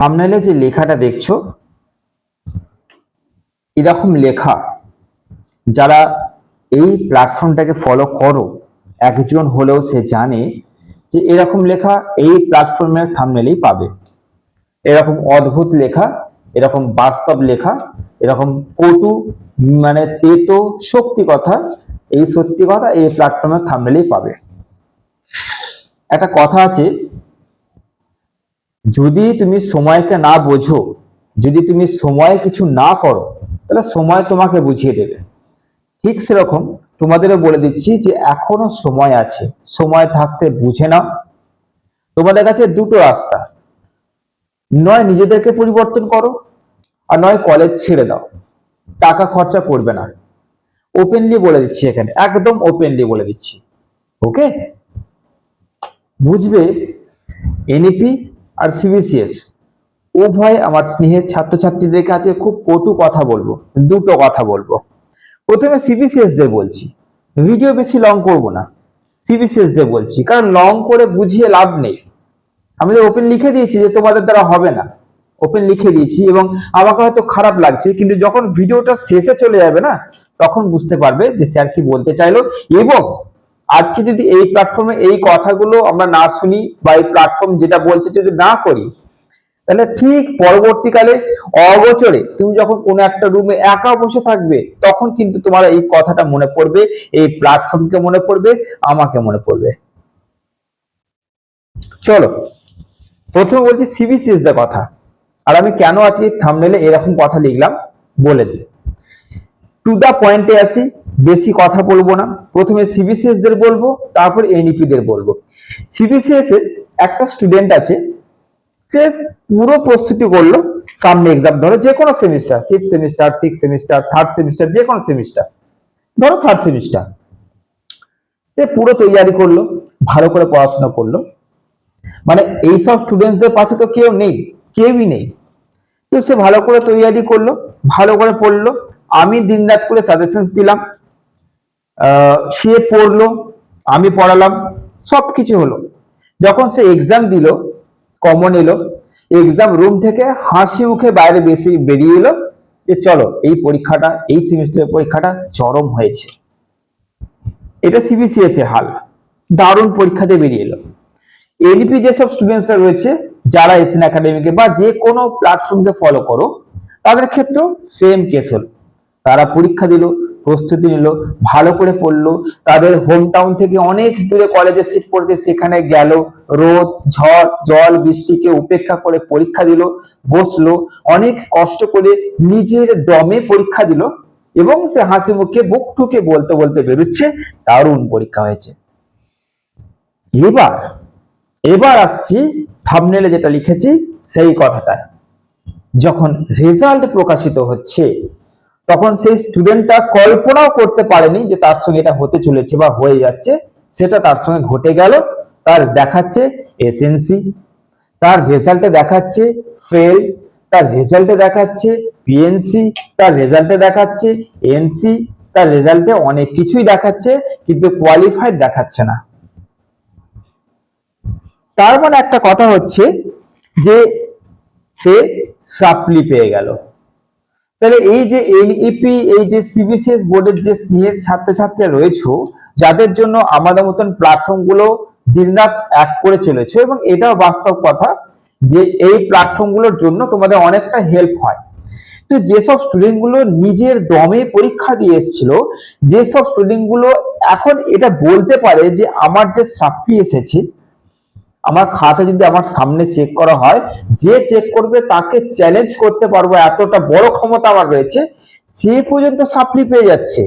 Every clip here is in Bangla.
থাম্বনেইলে যে লেখাটা দেখছো, এরকম লেখা যারা এই প্ল্যাটফর্মটাকে ফলো করো, একজন হলেও সে জানে যে এরকম লেখা এই প্ল্যাটফর্মের থাম্বনেইলেই পাবে। এরকম অদ্ভুত লেখা, এরকম বাস্তব লেখা, এরকম কটু মানে তেতো সত্যি কথা, এই সত্যি কথা এই প্ল্যাটফর্মের থাম্বনেইলেই পাবে। একটা কথা আছে, যদি তুমি সময়কে না বোঝো, যদি তুমি সময়ে কিছু না করো, তাহলে সময় তোমাকে বুঝিয়ে দেবে। ঠিক সেরকম তোমাদেরও বলে দিচ্ছি যে এখনো সময় আছে, সময় থাকতে বুঝে নাও। তোমাদের কাছে দুটো রাস্তা, নয় নিজেদেরকে পরিবর্তন করো, আর নয় কলেজ ছেড়ে দাও, টাকা খরচা করবে না। ওপেনলি বলে দিচ্ছি, এখানে একদম ওপেনলি বলে দিচ্ছি। ওকে, বুঝবে এনইপি আর সিবিসিএস উভয় আমার স্নেহের ছাত্রছাত্রীদের কাছে খুব কটু কথা বলবো, দুটো কথা বলবো। প্রথমে সিবিসিএস দের বলছি, ভিডিও বেশি লং করব না, সিবিসিএস দের বলছি, কারণ লং করে বুঝিয়ে লাভ নেই। আমি তো ওপেন লিখে দিয়েছি যে তোমাদের দ্বারা হবে না, ওপেন লিখে দিয়েছি, এবং আমাকে হয়তো খারাপ লাগছে, কিন্তু যখন ভিডিওটা শেষে চলে যাবে না, তখন বুঝতে পারবে যে স্যার কি বলতে চাইলো। এবং আজকে যদি এই প্ল্যাটফর্মে এই কথাগুলো আমরা না শুনি, বা এই প্ল্যাটফর্ম যেটা বলছে যদি না করি, তাহলে ঠিক পরবর্তীকালে অগোচরে তুমি যখন কোনো একটা রুমে একা বসে থাকবে, তখন কিন্তু তোমার এই কথাটা মনে পড়বে, এই প্ল্যাটফর্মকে মনে পড়বে, আমাকে মনে পড়বে। চলো, প্রথমে বলছি সিবিসিএস এর কথা, আর আমি কেন আজকে থাম্বনেইলে এরকম কথা লিখলাম বলে দিই। টু দা পয়েন্টে আসি, বেশি কথা বলবো না। প্রথমে সিবিসিএস দের বলবো, তারপর এনইপি দের বলবো। সিবিসিএস এর একটা স্টুডেন্ট আছে, সে পুরো প্রস্তুতি করলো সামনে এক্সাম, ধরো যে কোনো semester, fifth semester, six semester, third semester, যে কোনো সেমিস্টার, ধরো থার্ড সেমিস্টার, সে পুরো তৈরি করলো, ভালো করে পড়াশোনা করলো। মানে এইসব স্টুডেন্টদের পাশে তো কেউ নেই, কেউই নেই। তো সে ভালো করে তৈরি করলো, ভালো করে পড়লো, আমি দিন রাত করে সাজেশন দিলাম, সে পড়লো, আমি পড়ালাম, সবকিছু হলো। যখন সে এক্সাম দিল, কমন এলো, এক্সাম রুম থেকে হাসি মুখে বাইরে বেরিয়ে এলো যে চলো এই পরীক্ষাটা, এই সেমিস্টারের পরীক্ষাটা চরম হয়েছে। এটা সিবিসিএস এর হাল, দারুণ পরীক্ষা দিয়ে বেরিয়ে এলো। এনইপি যেসব স্টুডেন্টসরা রয়েছে, যারা এসএন একাডেমিকে বা যে কোনো প্ল্যাটফর্মকে ফলো করো, তাদের ক্ষেত্রেও সেম কেস হলো। তারা পরীক্ষা দিল, প্রস্তুতি নিল, ভালো করে পড়লো, তাদের হোম টাউন থেকে অনেক দূরে কলেজে সিট পড়তে, সেখানে গেল, রোদ ঝড় জল বৃষ্টিকে উপেক্ষা করে পরীক্ষা দিল, বসলো, অনেক কষ্ট করে নিজের দমে পরীক্ষা দিল, এবং সে হাসি মুখে বুক ঠুকে বলতে বলতে বেরোচ্ছে দারুণ পরীক্ষা হয়েছে। এবার এবার আসছি থাম্বনেইলে যেটা লিখেছি সেই কথাটা। যখন রেজাল্ট প্রকাশিত হচ্ছে, তখন সেই স্টুডেন্টটা কল্পনাও করতে পারেনি যে তার সঙ্গে এটা হতে চলেছে বা হয়ে যাচ্ছে, সেটা তার সঙ্গে ঘটে গেল। তার দেখাচ্ছে এসএনসি, তার রেজাল্টে দেখাচ্ছে ফেল, তার রেজাল্টে দেখাচ্ছে পিএনসি, তার রেজাল্টে দেখাচ্ছে এনসি, তার রেজাল্টে অনেক কিছুই দেখাচ্ছে, কিন্তু কোয়ালিফাইড দেখাচ্ছে না। তার মানে একটা কথা হচ্ছে যে সে সাপ্লি পেয়ে গেল। তাহলে এই যে এনইপি, এই যে সিবিসিএস বোর্ডের যে স্নেহের ছাত্রছাত্রীরা রয়েছে, যাদের জন্য আমাদের মতন প্ল্যাটফর্ম গুলো দিনরাত এক করে চলেছে, এবং এটাও বাস্তব কথা যে এই প্ল্যাটফর্ম গুলোর জন্য তোমাদের অনেকটা হেল্প হয়। তো যেসব স্টুডেন্ট গুলো নিজের দমে পরীক্ষা দিয়ে এসেছিল, যেসব স্টুডেন্ট গুলো এখন এটা বলতে পারে যে আমার যে সাপ্লি এসেছে, আমার খাতা যদি আমার সামনে চেক করা হয়, যে চেক করবে তাকে চ্যালেঞ্জ করতে পারবো, এতটা বড় ক্ষমতা আমার রয়েছে, সে পর্যন্ত সাপ্লি পেয়ে যাচ্ছে।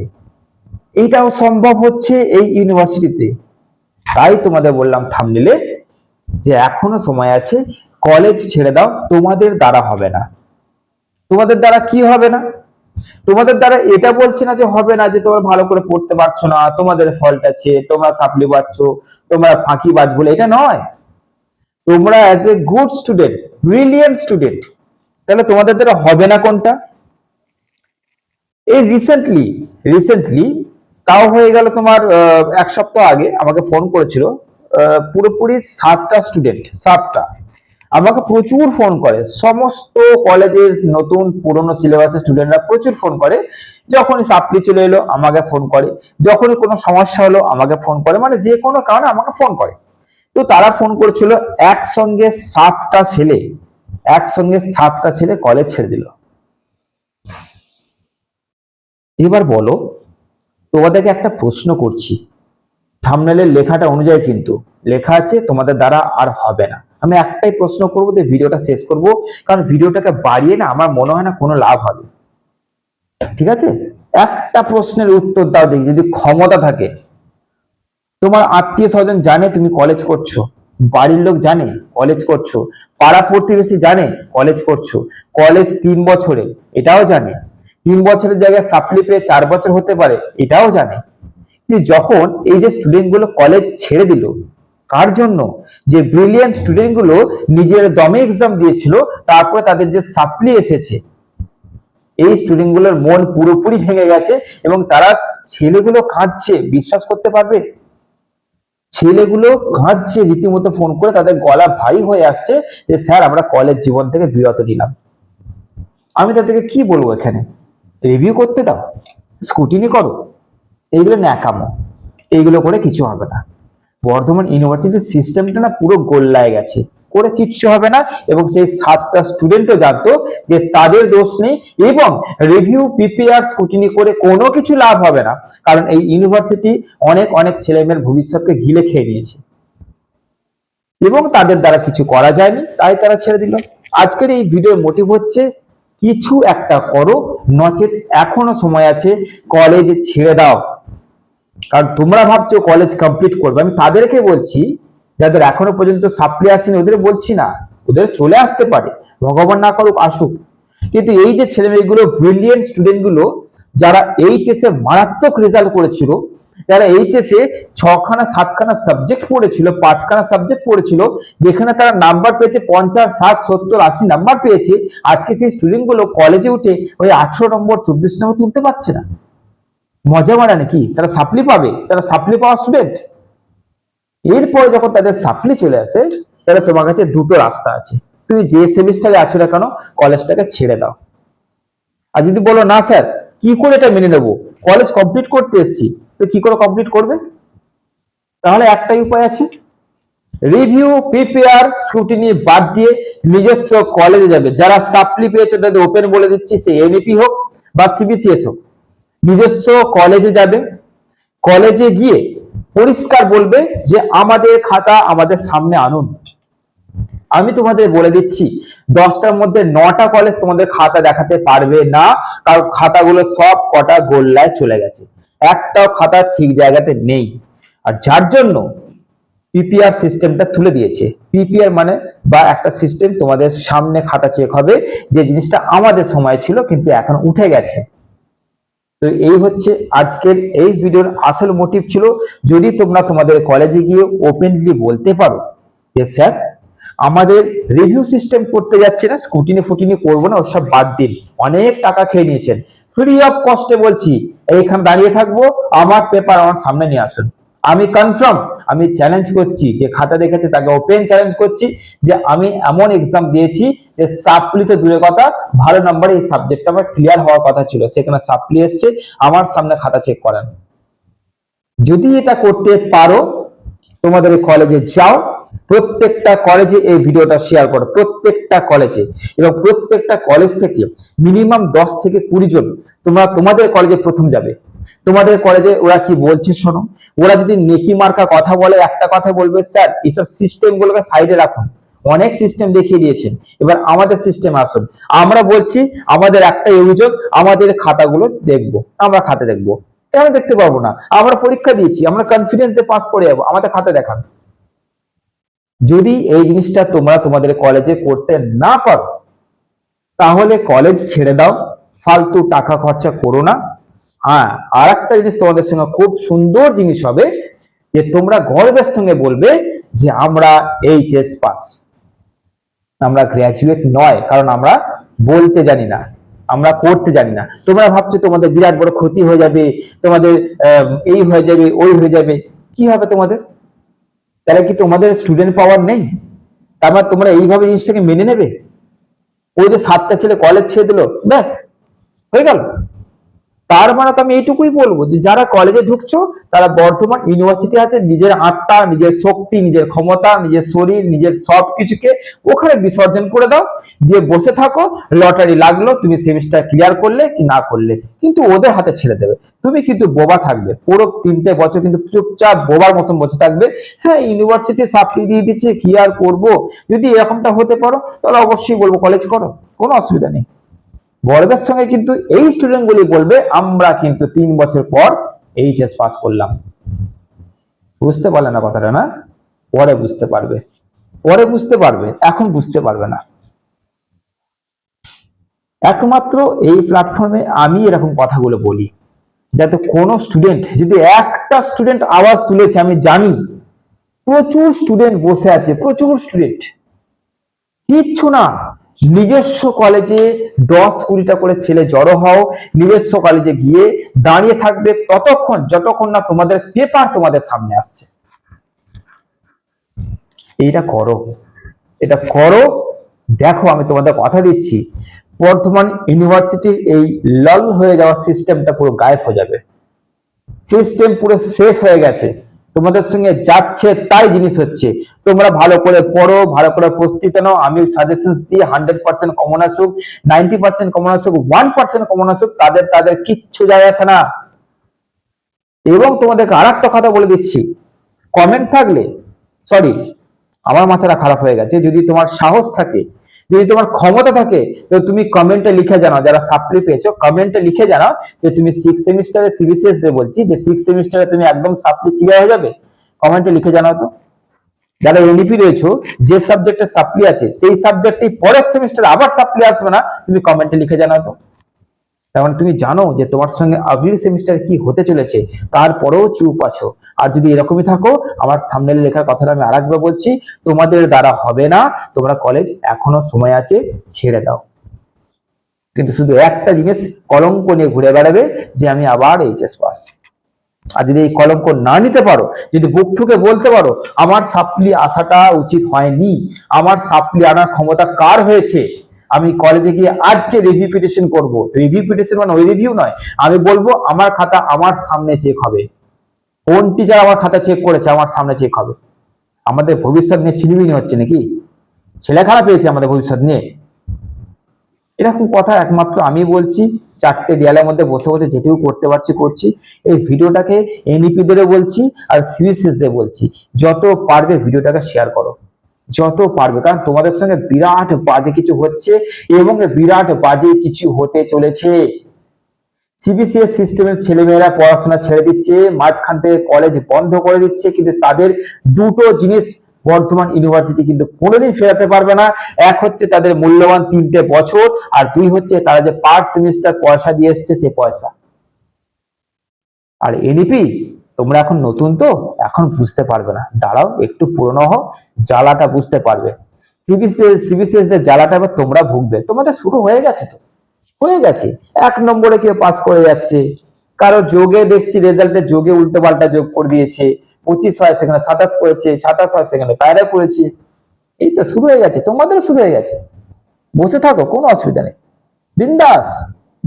এইটাও সম্ভব হচ্ছে এই ইউনিভার্সিটিতে। তাই তোমাদের বললাম থাম্বনেইলে যে এখনো সময় আছে, কলেজ ছেড়ে দাও, তোমাদের দ্বারা হবে না। তোমাদের দ্বারা কি হবে না? তোমাদের দ্বারা এটা বলছে না যে হবে না, যে তোমরা ভালো করে পড়তে পারছো না, তোমাদের ফল্ট আছে, তোমরা সাপ্লি পাচ্ছ, তোমরা ফাঁকিবাজ বলে, এটা নয়। তোমরা as a good student, brilliant student, তাহলে তোমাদের দ্বারা হবে না কোনটা? এই রিসেন্টলি তাও হয়ে গেল তোমার এক সপ্তাহ আগে আমাকে ফোন করেছিল পুরোপুরি 7টা স্টুডেন্ট, 7টা। আমাকে প্রচুর ফোন করে, সমস্ত কলেজের নতুন পুরনো সিলেবাসের স্টুডেন্টরা প্রচুর ফোন করে। যখনই সাপ্লি চলে এলো আমাকে ফোন করে, যখনই কোনো সমস্যা হলো আমাকে ফোন করে, মানে যে কোনো কারণে আমাকে ফোন করে। তো তারা ফোন করেছিল, একসঙ্গে সাতটা ছেলে কলেজ ছেড়ে দিল। এবার বলো, তোমাদেরকে একটা প্রশ্ন করছি, থাম্বনেলের লেখাটা অনুযায়ী কিন্তু লেখা আছে তোমাদের দ্বারা আর হবে না। আমি একটাই প্রশ্ন করবো, যে ভিডিওটা শেষ করব, কারণ ভিডিওটাকে বাড়িয়ে না আমার মনে হয় না কোনো লাভ হবে। ঠিক আছে, একটা প্রশ্নের উত্তর দাও দেখি, যদি ক্ষমতা থাকে। তোমার আত্মীয় স্বজন জানে তুমি কলেজ করছো, বাড়ির লোক জানে কলেজ করছো, পাড়া প্রতিবেশী জানে কলেজ করছো, কলেজ 3 বছরে এটাও জানে, 3 বছরের জায়গায় সাপ্লি পেয়ে 4 বছর হতে পারে এটাও জানে। যে যখন এই যে স্টুডেন্ট গুলো কলেজ ছেড়ে দিল, কার জন্য? যে ব্রিলিয়ান্ট স্টুডেন্ট গুলো নিজের দমে এক্সাম দিয়েছিল, তারপরে তাদের যে সাপ্লি এসেছে, এই স্টুডেন্ট গুলোর মন পুরোপুরি ভেঙে গেছে এবং তারা, ছেলেগুলো কাঁদছে, বিশ্বাস করতে পারবে? ছেলেগুলো কাঁদছে রীতিমতো, ফোন করে তাদের গলা ভারী হয়ে আসছে যে স্যার আমরা কলেজ জীবন থেকে বিরত নিলাম। আমি তাদেরকে কি বলবো? এখানে রিভিউ করতে দাও, স্কুটিনি করো, এইগুলো ন্যাকামো, এইগুলো করে কিছু হবে না। বর্ধমান ইউনিভার্সিটির সিস্টেমটা না পুরো গোল্লায় গেছে, করে কিচ্ছু হবে না। এবং সেই 7টা স্টুডেন্টও জানতো যে তাদের দোষ নেই, এবং রিভিউ পিপিআর স্কুটিনি করে কোনো কিছু লাভ হবে না, কারণ এই ইউনিভার্সিটি অনেক অনেক ছেলেমেয়ের ভবিষ্যৎকে গিলে খেয়ে নিয়েছে এবং তাদের দ্বারা কিছু করা যায়নি, তাই তারা ছেড়ে দিল। আজকের এই ভিডিওর মোটিভ হচ্ছে, কিছু একটা করো, নচেত এখনো সময় আছে, কলেজে ছেড়ে দাও। কারণ তোমরা ভাবছো কলেজ কমপ্লিট করবে, আমি তাদেরকে বলছি যাদের এখনো পর্যন্ত সাপ্লি আসেনি, ওদের বলছি না, ওদের চলে আসতে পারে, ভগবান না করুক আসুক। কিন্তু এই যে ছেলেমেয়েগুলো, ব্রিলিয়েন্ট স্টুডেন্ট গুলো, যারা এইচএসে মারাত্মক রেজাল্ট করেছিল, যারা এইচএসে 6খানা 7খানা সাবজেক্ট পড়েছিল, 5খানা সাবজেক্ট পড়েছিল, যেখানে তারা নাম্বার পেয়েছে 50, 60, 70, 80 নাম্বার পেয়েছে, আজকে সেই স্টুডেন্ট গুলো কলেজে উঠে ওই 18 নম্বর 24 নম্বর তুলতে পারছে না। মজা মারা নাকি? তারা সাপ্লি পাবে? তারা সাপ্লি পাওয়া স্টুডেন্ট? এরপরে যখন তাদের সাপ্লি চলে আসে, তাহলে তোমার কাছে দুটো রাস্তা আছে, তুমি যে সেমিস্টারে আছো না কেন কলেজটাকে ছেড়ে দাও। আর যদি বলো না স্যার কি করে এটা মেনে নেবো, কলেজ কমপ্লিট করতে এসেছি, তো কি করে কমপ্লিট করবে? তাহলে একটাই উপায় আছে, রিভিউ পিপিআর স্ক্রুটিনি বাদ দিয়ে নিজস্ব কলেজে যাবে। যারা সাপ্লি পেয়েছে তাদের ওপেন বলে দিচ্ছি, সে এনইপি হোক বা সিবিসিএস হোক, নিজস্ব কলেজে যাবে। কলেজে গিয়ে পরিষ্কার বলবে যে আমাদের খাতা আমাদের সামনে আনুন। আমি তোমাদের বলে দিচ্ছি, 10টার মধ্যে 9টা কলেজ তোমাদের খাতা দেখাতে পারবে না, কারণ খাতাগুলো সব কটা গোল্লায় চলে গেছে, একটাও খাতা ঠিক জায়গাতে নেই। আর যার জন্য পিপিআর সিস্টেমটা তুলে দিয়েছে। পিপিআর মানে বা একটা সিস্টেম, তোমাদের সামনে খাতা চেক হবে, যে জিনিসটা আমাদের সময় ছিল কিন্তু এখন উঠে গেছে। তো এই হচ্ছে আজকের এই ভিডিওর আসল মোটিভ ছিল, যদি তোমরা তোমাদের কলেজে গিয়ে ওপেনলি বলতে পারো যে স্যার আমাদের রিভিউ সিস্টেম করতে যাচ্ছে না, স্কুটিনি ফুটিনি করবো না, ওসব বাদ দিন, অনেক টাকা খেয়ে নিয়েছেন, ফ্রি অফ কস্টে বলছি এইখানে দাঁড়িয়ে থাকবো, আমার পেপার আমার সামনে নিয়ে আসুন। আমি কনফার্ম, আমি চ্যালেঞ্জ করছি, যে খাতা দেখেছে তাকে ওপেন চ্যালেঞ্জ করছি, যে আমি এমন এক্সাম দিয়েছি যে সাপ্লি তো দূরের কথা, ভালো নাম্বারে এই সাবজেক্টটা আমার ক্লিয়ার হওয়ার কথা ছিল, সেখানে সাপ্লি এসছে, আমার সামনে খাতা চেক করেন। যদি এটা করতে পারো, তোমাদের কলেজে যাও, প্রত্যেকটা কলেজে এই ভিডিওটা শেয়ার করো, প্রত্যেকটা কলেজে, এবং প্রত্যেকটা কলেজ থেকে মিনিমাম 10 থেকে 20 জন তোমরা তোমাদের কলেজে প্রথম যাবে। তোমাদের কলেজে ওরা কি বলছে শোনো, ওরা যদি নেকি মার্কা কথা বলে, একটা কথা বলবে, স্যার এইসব সিস্টেম গুলোকে সাইডে রাখুন, অনেক সিস্টেম দেখিয়ে দিয়েছেন, এবার আমাদের সিস্টেম আসুন। আমরা বলছি আমাদের একটাই অভিযোগ, আমাদের খাতাগুলো দেখবো, আমরা খাতা দেখবো। কেন দেখতে পারবো না? আমরা পরীক্ষা দিয়েছি, আমরা কনফিডেন্সে পাস করে যাবো, আমাদের খাতা দেখান। যদি এই জিনিসটা তোমরা তোমাদের কলেজে করতে না পারো, তাহলে কলেজ ছেড়ে দাও, ফালতু টাকা খরচা করো না। হ্যাঁ, আর একটা জিনিস তোমাদের সঙ্গে খুব সুন্দর জিনিস হবে, যে তোমরা গর্বের সঙ্গে বলবে যে আমরা এইচএস পাস, আমরা গ্রাজুয়েট নয়, কারণ আমরা বলতে জানি না, আমরা করতে জানি না। তোমরা ভাবছো তোমাদের বিরাট বড় ক্ষতি হয়ে যাবে, তোমাদের এই হয়ে যাবে, ওই হয়ে যাবে, কি হবে তোমাদের? তাহলে কি তোমাদের স্টুডেন্ট পাওয়ার নেই? তার মানে তোমরা এইভাবে জিনিসটাকে মেনে নেবে? ওই যে 7টা ছেলে কলেজ ছেড়ে দিল, ব্যাস হয়ে গেল? তার মানে তো আমি এইটুকুই বলবো যে যারা কলেজে ঢুকছো তারা বর্ধমান ইউনিভার্সিটি আছে, নিজের আত্মা, নিজের শক্তি, নিজের ক্ষমতা, নিজের শরীর, নিজের সবকিছুকে ওখানে বিসর্জন করে দাও, দিয়ে বসে থাকো। লটারি লাগলো, তুমি সেমিস্টার ক্লিয়ার করলে কি না করলে, কিন্তু ওদের হাতে ছেড়ে দেবে। তুমি কিন্তু বোবা থাকবে পুরো 3টে বছর, কিন্তু চুপচাপ বোবার মতন বসে থাকবে। হ্যাঁ, ইউনিভার্সিটি সাপ্লি দিয়ে দিচ্ছে, কি আর করবো। যদি এরকমটা হতে পারো তাহলে অবশ্যই বলবো কলেজ করো, কোনো অসুবিধা নেই। গর্বের সঙ্গে কিন্তু এই স্টুডেন্ট গুলি বলবে আমরা কিন্তু 3 বছর পর এইচএস পাস করলাম। বুঝতে পারলে না কথাটা? না, পরে বুঝতে পারবে, পরে বুঝতে পারবে, এখন বুঝতে পারবে না। একমাত্র এই প্ল্যাটফর্মে আমি এরকম কথাগুলো বলি, যাতে কোনো স্টুডেন্ট, যদি একটা স্টুডেন্ট আওয়াজ তুলেছে, আমি জানি প্রচুর স্টুডেন্ট বসে আছে, প্রচুর স্টুডেন্ট কিচ্ছু না, নিজস্ব কলেজে 10-20টা করে ছেলে জড়ো হও, নিজস্ব কলেজে গিয়ে দাঁড়িয়ে থাকবে ততক্ষণ যতক্ষণ না তোমাদের পেপার তোমাদের সামনে আসছে। এইটা করো, এটা করো, দেখো আমি তোমাদের কথা দিচ্ছি বর্ধমান ইউনিভার্সিটির এই লল হয়ে যাওয়ার সিস্টেমটা পুরো গায়েব হয়ে যাবে। সিস্টেম পুরো শেষ হয়ে গেছে, তোমাদের সঙ্গে যাচ্ছে তাই জিনিস হচ্ছে। তোমরা ভালো করে পড়ো, ভালো করে প্রস্তুতি নাও, আমি সাজেশনস দিই 100% কমন আসুক, 90% কমন আসুক, 1% কমন আসুক, তাদের কিচ্ছু যায় আসে না। এবং তোমাদেরকে আর একটা কথা বলে দিচ্ছি, কমেন্ট থাকলে, সরি আমার মাথাটা খারাপ হয়ে গেছে, যদি তোমার সাহস থাকে, যদি তোমার ক্ষমতা থাকে, তো তুমি কমেন্টে লিখে জানাও, যারা সাপ্লি পেয়েছো কমেন্টে লিখে জানাও যে তুমি 6 সেমিস্টারে সিবিসিএস দিয়ে বলছি যে 6 সেমিস্টারে তুমি একদম সাপ্লি ক্লিয়ার হয়ে যাবে। কমেন্টে লিখে জানাও তো। যারা এনইপি রয়েছো, যে সাবজেক্টে সাপ্লি আছে সেই সাবজেক্টে পরের সেমিস্টারে আবার সাপ্লি আসবে না, তুমি কমেন্টে লিখে জানাও তো। তার মানে তুমি জানো যে তোমার সঙ্গে আগামী সেমিস্টারে কি হতে চলেছে, তারপরেও চুপ আছো। আর যদি এরকমই থাকো, আমার থাম্বনেলে লেখার কথাটা আমি আরেকবার বলছি, তোমাদের দ্বারা হবে না, তোমরা কলেজ এখনো সময় আছে, ছেড়ে দাও। কিন্তু শুধু একটা জিনিস কলঙ্ক নিয়ে ঘুরে বেড়াবে যে আমি আবার এইচএস পাস। আর যদি এই কলঙ্ক না নিতে পারো, যদি বুক ঠুকে বলতে পারো আমার সাপ্লি আসাটা উচিত হয়নি, আমার সাপ্লি আনার ক্ষমতা কার হয়েছে, আমি কলেজে গিয়ে আজকে রিভিউ পিটিশন করবো। রিভিউ পিটিশন মানে ওই রিভিউ নয়, আমি বলবো আমার খাতা আমার সামনে চেক হবে, কোন টিচার আমার খাতা চেক করেছে আমার সামনে চেক হবে। আমাদের ভবিষ্যৎ নিয়ে ছিনিমিনি হচ্ছে নাকি? ছেলে খারাপ পেয়েছে আমাদের ভবিষ্যৎ নিয়ে? এরকম কথা একমাত্র আমি বলছি, 4টে দেয়ালের মধ্যে বসে বসে যেটুকু করতে পারছি করছি। এই ভিডিওটাকে এনইপিদেরও বলছি আর সিবিসিএসদের বলছি, যত পারবে ভিডিওটাকে শেয়ার করো, যত পারবে, কারণ তোমাদের সঙ্গে বিরাট বাজে কিছু হচ্ছে এবং বিরাট বাজে কিছু হতে চলেছে। সিবিসিএস সিস্টেমের ছেলেমেয়েরা পড়াশোনা ছেড়ে দিচ্ছে, মাঝখান থেকে কলেজ বন্ধ করে দিচ্ছে, কিন্তু তাদের দুটো জিনিস বর্ধমান ইউনিভার্সিটি কিন্তু কোনোদিন ফেরাতে পারবে না। এক হচ্ছে তাদের মূল্যবান 3টে বছর, আর 2 হচ্ছে তারা যে পার সেমিস্টার পয়সা দিয়ে এসছে সে পয়সা। আর এনইপি তোমরা এখন নতুন তো, এখন বুঝতে পারবে না, দাঁড়াও একটু পুরনো হও, জ্বালাটা বুঝতে পারবে। সিবিসিএস দের জ্বালাটা এবার তোমরা ভুগবে। তোমাদের শুরু হয়ে গেছে তো, হয়ে গেছে। 1 নম্বরে কেউ পাস করে যাচ্ছে, কারো যোগে দেখছি রেজাল্টে যোগে উল্টো পাল্টা যোগ করে দিয়েছে, 25 হয় সেখানে 27 করেছে, 27 হয় সেখানে পায়রা করেছে। এই তো শুরু হয়ে গেছে, তোমাদেরও শুরু হয়ে গেছে। বসে থাকো, কোনো অসুবিধা নেই, বিন্দাস।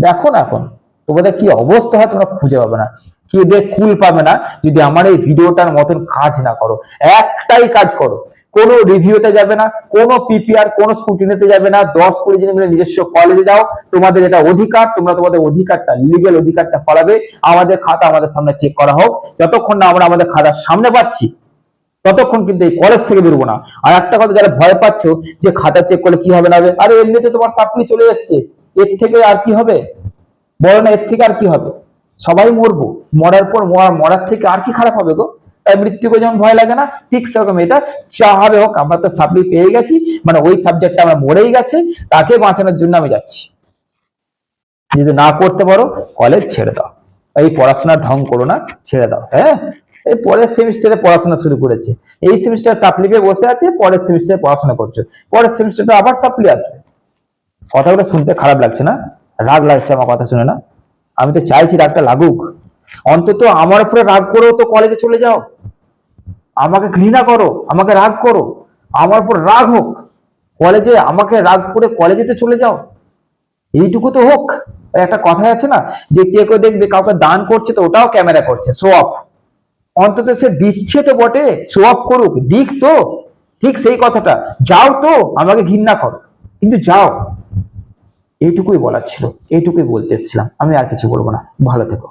দেখো না এখন তোমাদের কি অবস্থা হয় তোমরা খুঁজে পাবে না, কি দেখ কুল পাবে না যদি আমার এই ভিডিওটার মতন কাজ না করো। একটাই কাজ করো, কোনো রিভিউতে যাবে না, কোনো পিপিআর, কোনো স্কুটিনিতে যাবে না, 10-20 জন মিলে নিজস্ব কলেজে যাও। তোমাদের এটা অধিকার, তোমরা তোমাদের অধিকারটা, লিগ্যাল অধিকারটা ফলাবে। আমাদের খাতা আমাদের সামনে চেক করা হোক, যতক্ষণ না আমরা আমাদের খাতার সামনে পাচ্ছি ততক্ষণ কিন্তু এই কলেজ থেকে বেরোবো না। আর একটা কথা, যারা ভয় পাচ্ছ যে খাতা চেক করলে কি হবে না হবে, আরে এমনিতে তোমার সাপ্লি চলে এসছে, এর থেকে আর কি হবে, বলো না, এর থেকে আর কি হবে, সবাই মরবো, মরার পর মরার থেকে আর কি খারাপ হবে গো? তাই মৃত্যুকে যেমন ভয় লাগে না, ঠিক সেরকম এটা যা হবে হোক, আমরা তো সাপ্লি পেয়ে গেছি, মানে ওই সাবজেক্টটা আমরা মরেই গেছে, তাকে বাঁচানোর জন্য আমি যাচ্ছি। যদি না করতে পারো কলেজ ছেড়ে দাও, এই পড়াশোনা ঢং করো না, ছেড়ে দাও। হ্যাঁ, এই পরের সেমিস্টারে পড়াশোনা শুরু করেছে, এই সেমিস্টার সাপ্লি পেয়ে বসে আছে, পরের সেমিস্টারে পড়াশোনা করছো, পরের সেমিস্টারে আবার সাপ্লি আসবে। কথাগুলো শুনতে খারাপ লাগছে না? রাগ লাগছে আমার কথা শুনে না? আমি তো চাইছি রাগটা লাগুক, অন্তত আমার উপরে রাগ করেও তো কলেজে চলে যাও, আমাকে ঘৃণা করো, আমাকে রাগ করো, আমার উপর রাগ হোক, কলেজে আমাকে রাগ করে কলেজেতে চলে যাও, এইটুকু তো হোক। একটা কথাই আছে না যে কে কেউ দেখবে কাউকে দান করছে তো ওটাও ক্যামেরা করছে, শো অফ। অন্তত সে দিচ্ছে তো বটে, শো অফ করুক, দিক তো। ঠিক সেই কথাটা, যাও তো, আমাকে ঘৃণা করো কিন্তু যাও। এইটুকুই বলার ছিল, এইটুকুই বলতে এসেছিলাম, আমি আর কিছু বলবো না। ভালো থেকো।